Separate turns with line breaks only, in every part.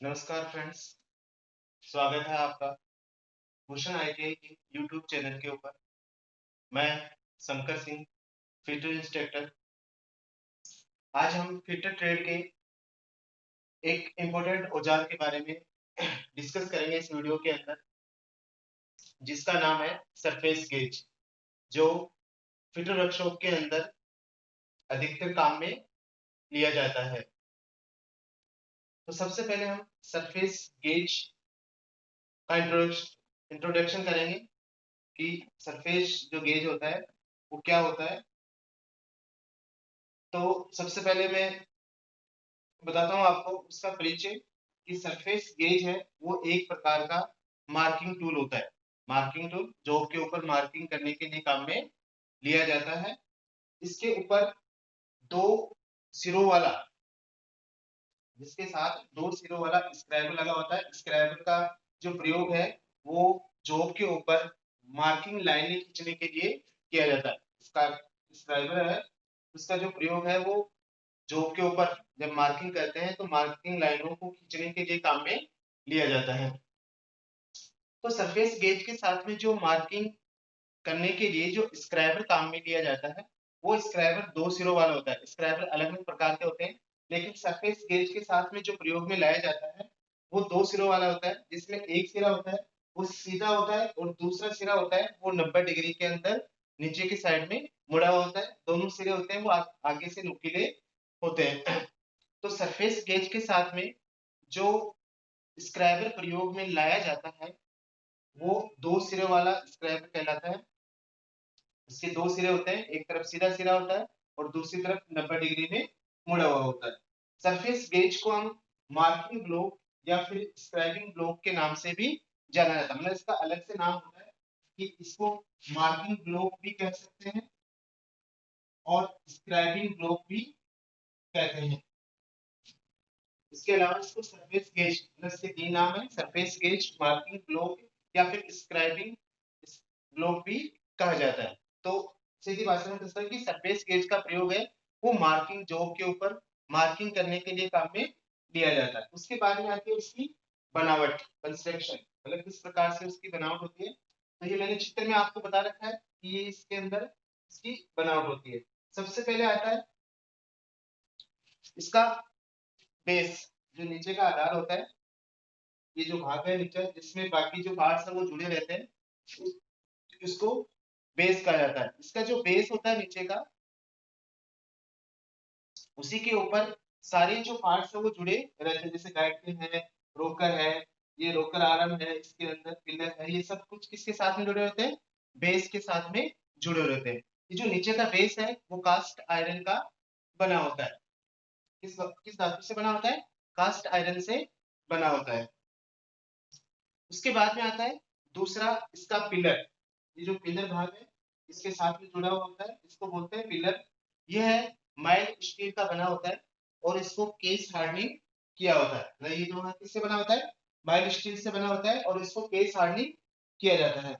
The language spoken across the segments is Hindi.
नमस्कार फ्रेंड्स, स्वागत है आपका भूषण आईटीआई के यूट्यूब चैनल के ऊपर। मैं शंकर सिंह, फिटर इंस्ट्रक्टर। आज हम फिटर ट्रेड के एक इम्पोर्टेंट औजार के बारे में डिस्कस करेंगे इस वीडियो के अंदर, जिसका नाम है सरफेस गेज, जो फिटर वर्कशॉप के अंदर अधिकतर काम में लिया जाता है। तो सबसे पहले हम सरफेस गेज का इंट्रोडक्शन करेंगे कि सरफेस जो गेज होता है वो क्या होता है। तो सबसे पहले मैं बताता हूँ आपको उसका परिचय कि सरफेस गेज है वो एक प्रकार का मार्किंग टूल होता है। मार्किंग टूल जॉब के ऊपर मार्किंग करने के लिए काम में लिया जाता है। इसके ऊपर दो सिरों वाला जिसके साथ दो सिरों वाला स्क्रैबर लगा होता है। स्क्रैबर का जो प्रयोग है वो जॉब के ऊपर मार्किंग लाइनें खींचने के लिए किया जाता है। इसका स्क्रैबर है, उसका जो प्रयोग है वो जॉब के ऊपर जब मार्किंग करते हैं तो मार्किंग लाइनों को खींचने के लिए काम में लिया जाता है। तो सरफेस गेज के साथ में जो मार्किंग करने के लिए जो स्क्रैबर काम में लिया जाता है वो स्क्रैबर दो सिरों वाला होता है। स्क्रैबर अलग अलग प्रकार के होते हैं, लेकिन सरफेस गेज के साथ में जो प्रयोग में लाया जाता है वो दो सिरों वाला होता है, जिसमें एक सिरा होता है वो सीधा होता है और दूसरा सिरा होता है वो 90 डिग्री के अंदर नीचे की साइड में मुड़ा हुआ होता है। दोनों सिरे होते हैं वो आगे से नुकीले होते हैं। तो सरफेस गेज के साथ में जो स्क्रैबर प्रयोग में लाया जाता है वो दो सिरे वाला स्क्रैबर कहलाता है। इसके दो सिरे होते हैं, एक तरफ सीधा सिरा होता है और दूसरी तरफ 90 डिग्री में मुड़ा हुआ होता है। सरफेस गेज को हम मार्किंग ब्लॉक या फिर स्क्राइबिंग ब्लॉक के नाम से भी जाना जाता है। मतलब इसका अलग से नाम होता है कि इसको मार्किंग ब्लॉक भी कह सकते हैं और स्क्राइबिंग ब्लॉक भी कहते हैं। इसके अलावा इसको सरफेस गेज मतलब इसके तीन नाम है, सरफेस गेज, मार्किंग ब्लॉक या फिर स्क्राइबिंग ब्लॉक भी कहा जाता है। तो सीधी भाषा में दोस्तों कि सरफेस गेज का प्रयोग है वो मार्किंग जॉब के ऊपर मार्किंग करने के लिए काम में लिया जाता है। उसके बाद में आती है उसकी बनावट, कंस्ट्रक्शन, मतलब किस प्रकार से उसकी बनावट होती है। तो ये मैंने चित्र में आपको बता रखा है कि ये इसके अंदर इसकी बनावट होती है। सबसे पहले आता है इसका बेस, जो नीचे का आधार होता है। ये जो भाग है नीचे जिसमें बाकी जो पार्ट्स है वो जुड़े रहते हैं, इसको बेस कहा जाता है। इसका जो बेस होता है नीचे का, उसी के ऊपर सारे जो पार्ट्स है वो जुड़े रहते हैं। जैसे गाइड है, रोकर है, ये रोकर आर्म है, इसके अंदर पिलर है, ये सब कुछ किसके साथ में जुड़े होते हैं? बेस के साथ में जुड़े रहते हैं। ये जो नीचे का बेस है वो कास्ट आयरन का बना होता है। किस किस धातु से बना होता है? कास्ट आयरन से बना होता है। उसके बाद में आता है दूसरा इसका पिलर। ये जो पिलर भाग है इसके साथ में जुड़ा हुआ होता है, इसको बोलते हैं पिलर। यह है माइल्ड स्टील का बना होता है और इसको केस हार्डनिंग किया होता है। मतलब ये जो है किससे बना होता है? माइल्ड स्टील से बना होता है और इसको केस हार्डनिंग किया जाता है।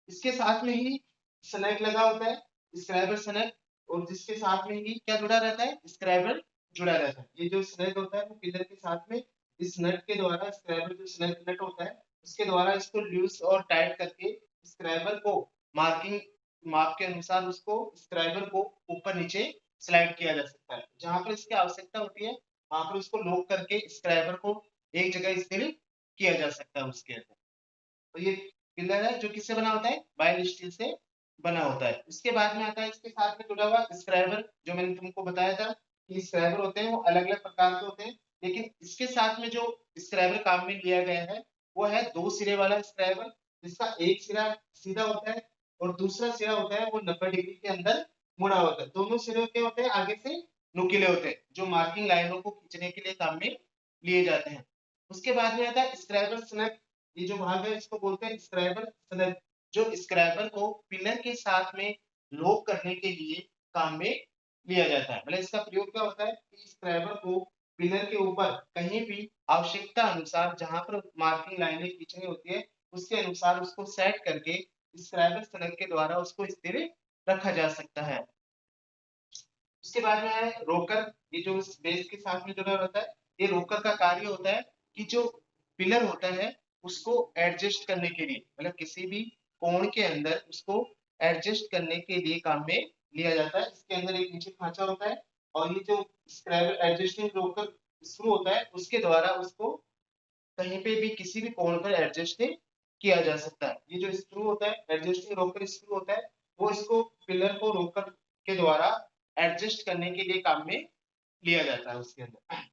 इसके साथ में ही स्नैग लगा होता है, स्क्राइबर स्नैग, और जिसके साथ में ही क्या जुड़ा रहता है? स्क्राइबर जुड़ा रहता है। ये जो स्नैग होता है वो पिलर के साथ में इस नट के द्वारा, स्क्राइबर जो स्नैग नट होता है उसके द्वारा इसको लूज और टाइट करके स्क्राइबर को मार्किंग माप के अनुसार उसको स्क्राइबर को ऊपर नीचे स्लाइड किया जा सकता है। जहां पर इसकी आवश्यकता होती है वहां पर उसको लॉक करके स्क्राइबर को एक जगह स्थिर किया जा सकता है उसके अंदर। तो ये पिलर है जो किससे बना होता है? बाइल स्टील से बना होता है। इसके बाद में आता है इसके साथ में जुड़ा हुआ स्क्राइबर, जो मैंने तुमको बताया था कि स्क्राइबर होते हैं वो अलग अलग प्रकार के होते हैं, लेकिन इसके साथ में जो स्क्राइबर काम में लिया गया है वो है दो सिरे वाला स्क्राइबर, जिसका एक सिरा सीधा होता है और दूसरा सिरा होता है वो 90 डिग्री के अंदर मुड़ा होता है। दोनों सिरे क्या होते हैं? आगे से नुकीले होते हैं, जो मार्किंग लाइनों को खींचने के लिए काम में लिए जाते हैं। उसके बाद में आता है स्क्राइबर स्नैप। ये जो भाग है इसको बोलते हैं स्क्राइबर स्नैप, जो स्क्राइबर को पिलर के साथ में लॉक करने के लिए काम में लिया जाता है। मतलब इसका प्रयोग क्या होता है कि स्क्राइबर को पिलर के ऊपर कहीं भी आवश्यकता अनुसार जहां पर मार्किंग लाइनें खींचनी होती है उसके अनुसार उसको सेट करके स्क्राइबर स्नैप के द्वारा उसको स्थिर रखा जा सकता है। उसके बाद में है रोकर। ये जो इस बेस के साथ में जुड़ा रहता है, ये रोकर का कार्य होता है कि जो पिलर होता है उसको एडजस्ट करने के लिए, मतलब किसी भी कोण के अंदर उसको एडजस्ट करने के लिए काम में लिया जाता है। इसके अंदर एक नीचे खांचा होता है और ये जो स्क्रैबल एडजस्टिंग रोकर स्क्रू होता है उसके द्वारा उसको कहीं पे भी किसी भी कोण पर एडजस्ट किया जा सकता है। ये जो स्क्रू होता है, एडजस्टिंग रोकर स्क्रू होता है, वो इसको पिलर को रोकर के द्वारा एडजस्ट करने के लिए काम में लिया जाता है उसके अंदर।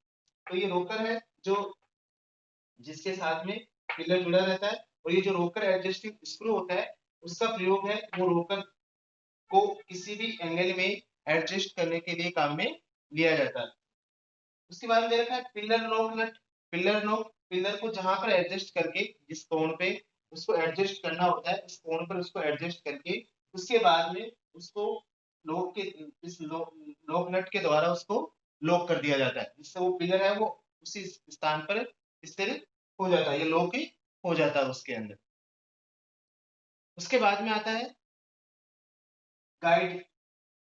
तो ये रोकर है जो जिसके साथ में पिलर जुड़ा रहता है, और ये जो रोकर एडजस्टिंग स्क्रू होता है उसका प्रयोग है वो रोकर को किसी भी एंगल में एडजस्ट करने के लिए काम में लिया जाता है। उसके बाद में दे रखा है पिलर नोक नट। पिलर नोक, पिलर को जहां पर एडजस्ट करके जिस कोण पे उसको एडजस्ट करना होता है, इस कोण पर उसको एडजस्ट करके उसके बाद में उसको लॉक के इस लॉक नट के द्वारा उसको लॉक कर दिया जाता है, जिससे वो पिलर है वो उसी स्थान पर स्थिर हो जाता है, ये लॉक ही हो जाता है उसके अंदर। उसके बाद में आता है गाइड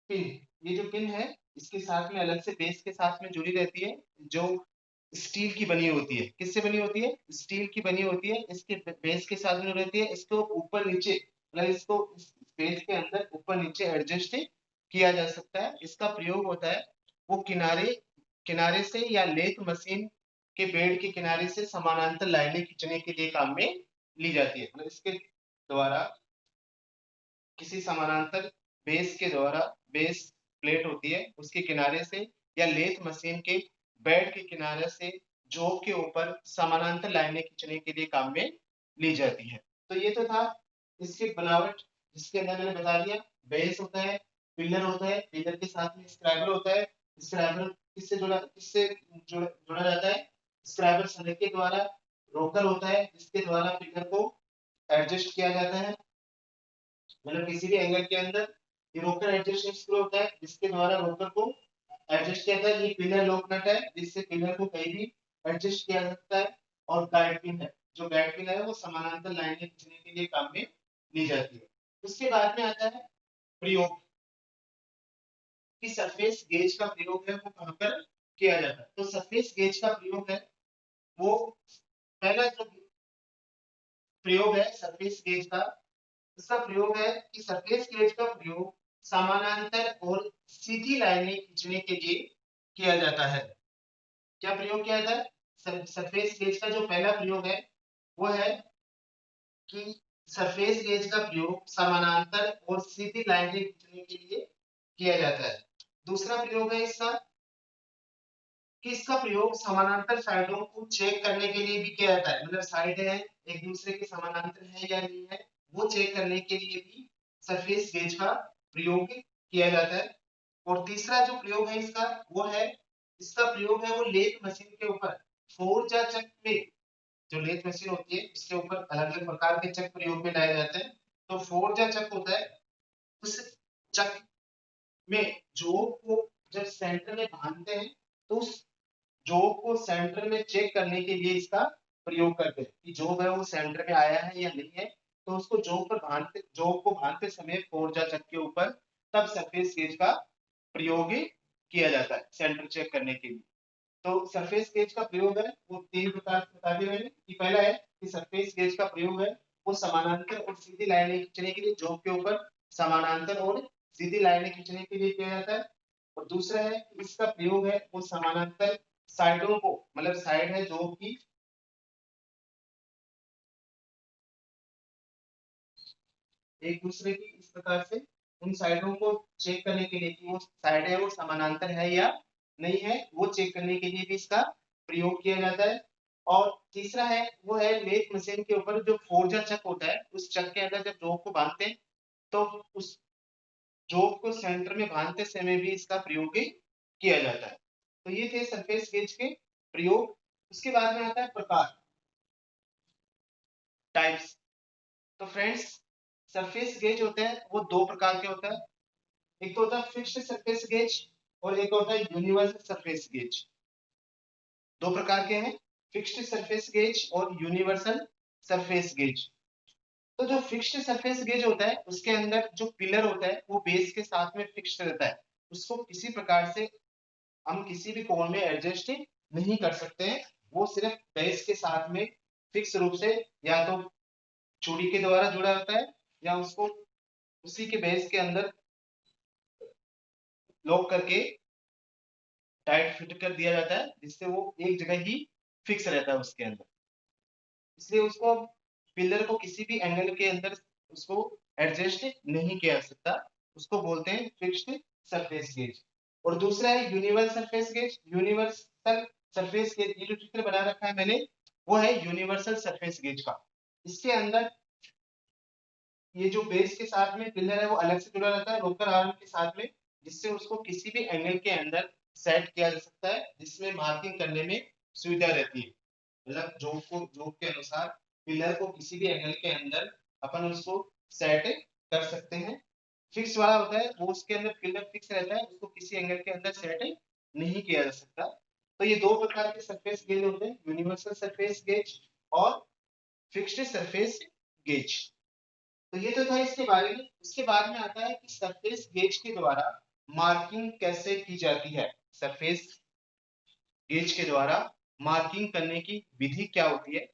पिन। ये जो पिन है इसके साथ में अलग से बेस के साथ में जुड़ी रहती है, जो स्टील की बनी होती है। किससे बनी होती है? स्टील की बनी होती है। इसके बेस के साथ में रहती है, इसको ऊपर नीचे मतलब इसको इस बेस के अंदर ऊपर नीचे एडजस्ट किया जा सकता है। इसका प्रयोग होता है वो किनारे किनारे से या लेथ मशीन के बेड के किनारे से समानांतर लाइनें खींचने के लिए काम में ली जाती है। मतलब इसके द्वारा किसी समानांतर बेस के द्वारा, बेस प्लेट होती है उसके किनारे से या लेथ मशीन के बेड के किनारे से जॉब के ऊपर समानांतर लाइनें खींचने के लिए काम में ली जाती है। तो ये तो था इसकी बनावट, जिसके अंदर मैंने बता दिया बेस होता है, पिलर होता है, पिलर के साथ में स्क्रैबल होता है। स्क्रैबल किससे जुड़ा जाता है? स्क्रैबल सरिया के द्वारा। रोकर होता है जिसके द्वारा पिलर को एडजस्ट किया जाता है, मतलब किसी भी एंगल के अंदर। ये रोकर एडजस्टिंग स्क्रू होता है जिसके द्वारा रोकर को एडजस्ट किया जाता है। ये पिलर लॉक नट है जिससे पिलर को कहीं भी एडजस्ट किया जा सकता है। और गाइड पिन है, जो गाइड पिन है वो समानांतर लाइनें खींचने के लिए काम में ली जाती है। उसके बाद में आता है प्रयोग, कि सरफेस गेज का प्रयोग है वो कहां पर किया जाता है। तो सरफेस गेज का प्रयोग है वो, पहला जो प्रयोग है सरफेस गेज का, इसका प्रयोग है कि सरफेस गेज का प्रयोग समानांतर और सीधी लाइनें खींचने के लिए किया जाता है। क्या प्रयोग किया जाता है? सरफेस गेज का जो पहला प्रयोग है वो है कि सरफेस गेज का प्रयोग समानांतर और सीधी लाइनें खींचने के लिए किया जाता है। दूसरा प्रयोग है इसका कि इसका प्रयोग समानांतर साइडों को चेक करने के लिए भी किया जाता है, मतलब साइड है एक दूसरे के समानांतर है या नहीं है वो चेक करने के लिए भी सरफेस गेज का प्रयोग किया जाता है। और तीसरा जो प्रयोग है इसका वो है, इसका प्रयोग है वो लेथ मशीन के ऊपर फोर्ज या चक में, जो लेथ मशीन होती है उसके ऊपर अलग अलग प्रकार के चक प्रयोग में लाए जाते हैं। तो फोर्ज या चक होता है, उस चक में जॉब को जब सेंटर में बांधते हैं तो उस जॉब को सेंटर में चेक करने के लिए इसका प्रयोग करते हैं कि जॉब है वो सेंटर में आया है या नहीं है। तो उसको जॉब को बांधते समय फोर्जा चक के ऊपर तब सरफेस गेज का प्रयोग किया जाता है सेंटर चेक करने के लिए। तो सरफेस गेज का प्रयोग है वो तीन प्रकार से बता दिया मैंने, कि पहला है कि सरफेस गेज का प्रयोग है वो समानांतर और सीधी लाइनें खींचने के लिए, जॉब के ऊपर समानांतर और सीधी लाइनें खींचने के लिए किया जाता है। और दूसरा है कि इसका प्रयोग है वो समानांतर साइडों को, मतलब साइड है जॉब की एक दूसरे की इस प्रकार से उन साइडों को चेक करने के लिए कि वो साइड है वो समानांतर है या नहीं है वो चेक करने के लिए भी इसका प्रयोग किया जाता है। और तीसरा है वो है लेथ मशीन के ऊपर जो फोर्जा चक होता है उस चक के अंदर जब जॉब को बांधते हैं तो उस जॉब को सेंटर में बांधते समय भी इसका प्रयोग किया जाता है। तो ये थे सरफेस गेज के प्रयोग। उसके बाद में आता है प्रकार, टाइप्स। तो फ्रेंड्स सरफेस गेज होते हैं वो दो प्रकार के होता है, एक तो होता है फिक्स्ड सरफेस गेज और एक होता है यूनिवर्सल सरफेस गेज। दो प्रकार के हैं, फिक्स्ड सरफेस गेज और यूनिवर्सल सरफेस गेज। तो जो फिक्स्ड सरफेस गेज होता है उसके अंदर जो पिलर होता है वो बेस के साथ में फिक्स्ड रहता है, उसको किसी प्रकार से हम किसी भी कोण में एडजस्ट नहीं कर सकते हैं। वो सिर्फ बेस के साथ में फिक्स रूप से या तो चूड़ी के द्वारा जुड़ा होता है या उसको उसी के बेस के अंदर लॉक करके टाइट फिट कर दिया जाता है, जिससे वो एक जगह ही फिक्स रहता है उसके अंदर। इसलिए उसको पिलर को किसी भी एंगल के अंदर उसको एडजस्ट नहीं किया जा सकता। उसको बोलते हैं फिक्स्ड सरफेस गेज। और दूसरा है universal surface gauge. Universal surface gauge, ये जो चित्र बना रखा है मैंने, वो है यूनिवर्सल सरफेस गेज का। इसके अंदर ये जो बेस के साथ में पिलर है वो अलग से जुड़ा रहता है रोकर आर्म के साथ में, जिससे उसको किसी भी एंगल के अंदर सेट किया जा सकता है, जिसमें मार्किंग करने में सुविधा रहती है। मतलब जोक के अनुसार पिलर को किसी भी एंगल के अंदर अपन उसको सेट कर सकते हैं। फिक्स वाला होता है वो उसके अंदर पिलर फिक्स रहता है, उसको किसी एंगल के अंदर सेट नहीं किया जा सकता। तो ये दो प्रकार के सरफेस गेज होते हैं, यूनिवर्सल सरफेस गेज और फिक्स्ड सरफेस गेज। तो ये तो था इसके बारे में। उसके बाद में आता है कि सरफेस गेज के द्वारा मार्किंग कैसे की जाती है। सरफेस गेज के द्वारा मार्किंग करने की विधि क्या होती है।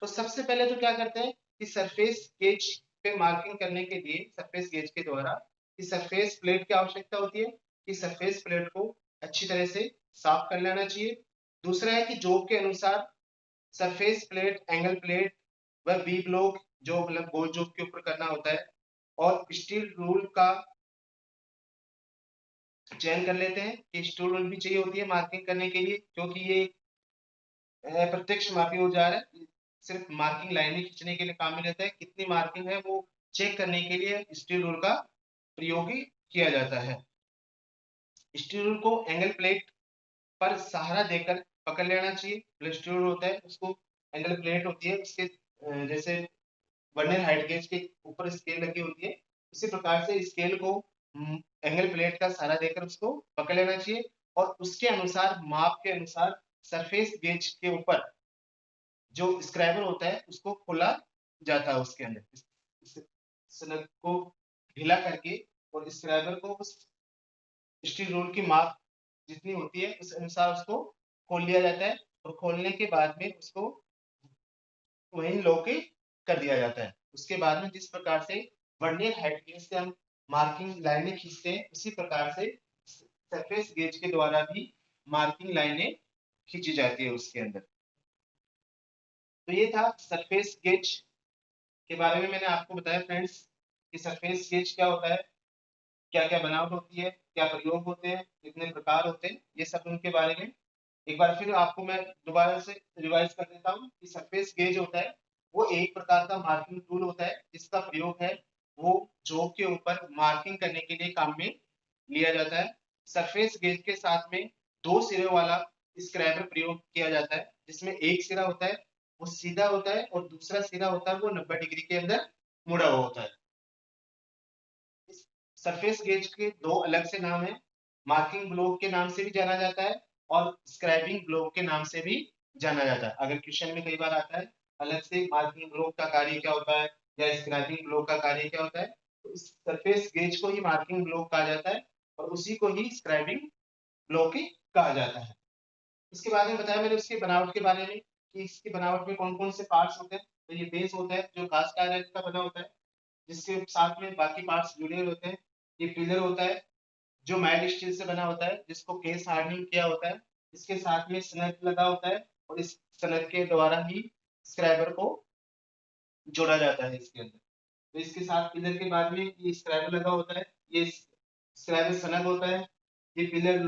तो सबसे पहले तो क्या करते हैं कि सरफेस गेज पे मार्किंग करने के लिए सरफेस गेज के द्वारा कि सरफेस प्लेट की आवश्यकता होती है, कि सरफेस प्लेट को अच्छी तरह से साफ कर लेना चाहिए। दूसरा है कि जॉब के अनुसार सरफेस प्लेट, एंगल प्लेट व बी ब्लॉक जो मतलब गोल जॉब के ऊपर करना होता है, और स्टील रूल का चयन कर लेते हैं कि स्टील रूल भी चाहिए होती है मार्किंग करने के लिए, क्योंकि ये प्रत्यक्ष मापी औजार है। सिर्फ मार्किंग लाइनें खींचने के लिए काम में लेता है, कितनी मार्किंग है वो चेक करने के लिए स्टील रूल का प्रयोग ही किया जाता है। स्टील रूल को एंगल प्लेट पर सहारा देकर पकड़ लेना चाहिए। मतलब स्टील रूल होता है उसको एंगल प्लेट होती है उसके जैसे वर्नियर हाइट गेज के ऊपर स्केल लगी होती है, इसी प्रकार से स्केल को एंगल प्लेट का सहारा देकर उसको पकड़ लेना चाहिए, और उसके अनुसार माप के अनुसार सरफेस गेज के ऊपर जो स्क्राइबर होता है उसको खोला जाता है उसके अंदर स्लग को ढीला करके, और स्क्राइबर को उस स्टील रोल की माप जितनी होती है उस अनुसार उसको खोल लिया जाता है, और खोलने के बाद में उसको वहीं लोके कर दिया जाता है। उसके बाद में जिस प्रकार से वर्नियर हाइट गेज से हम मार्किंग लाइनें खींचते हैं, उसी प्रकार से सरफेस गेज के द्वारा भी मार्किंग लाइनें खींची जाती है उसके अंदर। तो ये था सरफेस गेज के बारे में मैंने आपको बताया फ्रेंड्स कि सरफेस गेज क्या होता है, क्या क्या बनावट होती है, क्या प्रयोग होते हैं, कितने प्रकार होते हैं, ये सब उनके बारे में एक बार फिर आपको मैं दोबारा से रिवाइज कर देता हूँ कि सरफेस गेज होता है वो एक प्रकार का मार्किंग टूल होता है, जिसका प्रयोग है वो जॉब के ऊपर मार्किंग करने के लिए काम में लिया जाता है। सरफेस गेज के साथ में दो सिरे वाला स्क्राइबर प्रयोग किया जाता है, जिसमें एक सिरा होता है वो सीधा होता है और दूसरा सिरा होता है वो 90 डिग्री के अंदर मुड़ा हुआ होता है। सरफेस गेज के दो अलग से नाम है, मार्किंग ब्लॉक के नाम से भी जाना जाता है और स्क्राइबिंग ब्लॉक के नाम से भी जाना जाता है। अगर क्वेश्चन में कई बार आता है अलग से मार्किंग ब्लॉक का कार्य क्या होता है या स्क्राइबिंग ब्लॉक का कार्य क्या होता है, तो इस सरफेस गेज को ही मार्किंग ब्लॉक कहा जाता है और उसी को ही स्क्राइबिंग ब्लॉक ही कहा जाता है। इसके बारे में बताया मैंने उसकी बनावट के बारे में कि इसकी बनावट में कौन कौन से पार्ट्स होते हैं। तो ये बेस होता है जो कास्ट आयरन का बना होता है, जिसके साथ में बाकी पार्ट्स जुड़े हुए होते हैं। ये पिलर होता है जो माइल्ड स्टील से बना होता है, जिसको केस हार्डनिंग किया होता है। इसके साथ में स्नैप लगा होता है और इस स्नैप के द्वारा ही स्क्राइबर को जोड़ा जाता है इसके अंदर। तो इसके साथ पिलर के बाद में ये स्क्राइबर लगा होता है, ये स्क्राइबर सनक होता है। ये पिलर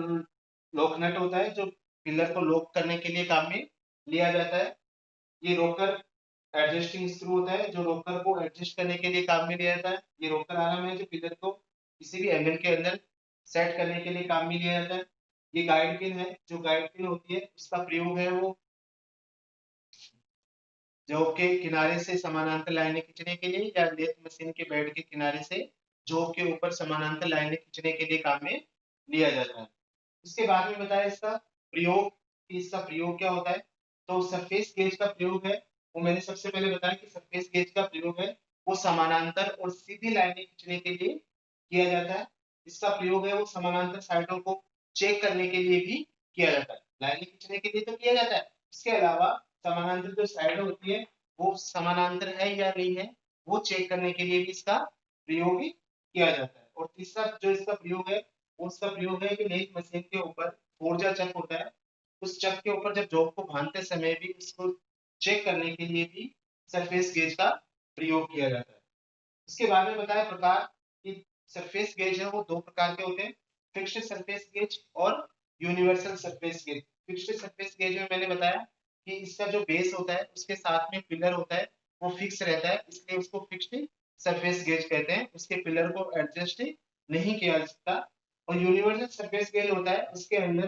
लॉक नट होता है जो पिलर को लॉक करने के लिए काम में लिया जाता है। ये रोकर एडजस्टिंग स्क्रू होता है जो रोकर को एडजस्ट करने के लिए काम में लिया जाता है। ये रोकर आर्म है जो पिलर को किसी भी एंगल के अंदर सेट करने के लिए काम में लिया जाता है। ये गाइड पिन है, जो गाइड पिन होती है उसका प्रयोग है वो जॉब के किनारे से समानांतर लाइनें खींचने के लिए या लेथ मशीन के बेड के किनारे से जॉब के ऊपर समानांतर लाइनें खींचने के लिए काम में लिया जाता है। उसके बाद में बताया इसका प्रयोग कि इसका प्रयोग क्या होता है। तो सरफेस गेज का प्रयोग है वो मैंने सबसे पहले बताया कि सरफेस गेज का प्रयोग है वो समानांतर और सीधी लाइनें खींचने के लिए किया जाता है। इसका प्रयोग है वो समानांतर साइडों को चेक करने के लिए भी किया जाता है। लाइनिंग खींचने के लिए तो किया जाता है, इसके अलावा समानांतर जो साइड होती है वो समानांतर है या नहीं है वो चेक करने के लिए भी इसका प्रयोग किया जाता है। और तीसरा जो इसका प्रयोग है वो उसका प्रयोग है कि लेथ मशीन के ऊपर फोर्जा चक होता है, उस चक के ऊपर जब जॉब को बांधते समय भी उसको चेक करने के लिए भी सरफेस गेज का प्रयोग किया जाता है। इसके बारे में बताया प्रकार कि सरफेस गेज है वो दो प्रकार के होते हैं, फिक्स्ड सरफेस गेज और universal surface gauge. Fixed surface gauge में मैंने बताया कि इसका जो बेस होता है उसके साथ में पिलर होता है वो फिक्स रहता है, इसलिए उसको फिक्स्ड सरफेस गेज कहते हैं, उसके पिलर को एडजस्ट नहीं किया जा सकता। और यूनिवर्सल सरफेस गेज होता है उसके अंदर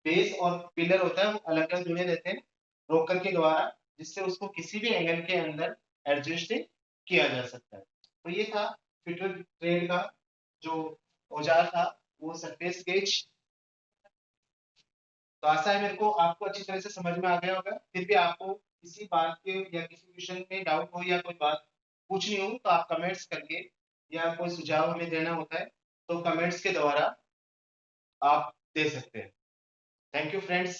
बेस और पिलर होता है वो अलग अलग जुड़े रहते हैं रोकर के द्वारा, जिससे उसको किसी भी एंगल के अंदर एडजस्ट किया जा सकता है। तो ये था फिटर ट्रेड का जो औजार था वो सरफेस गेज। तो आशा है मेरे को आपको अच्छी तरह से समझ में आ गया होगा। फिर भी आपको किसी बात के या किसी क्वेश्चन में डाउट हो या कोई बात पूछनी हो तो आप कमेंट्स करके या कोई सुझाव हमें देना होता है तो कमेंट्स के द्वारा आप दे सकते हैं। Thank you friends.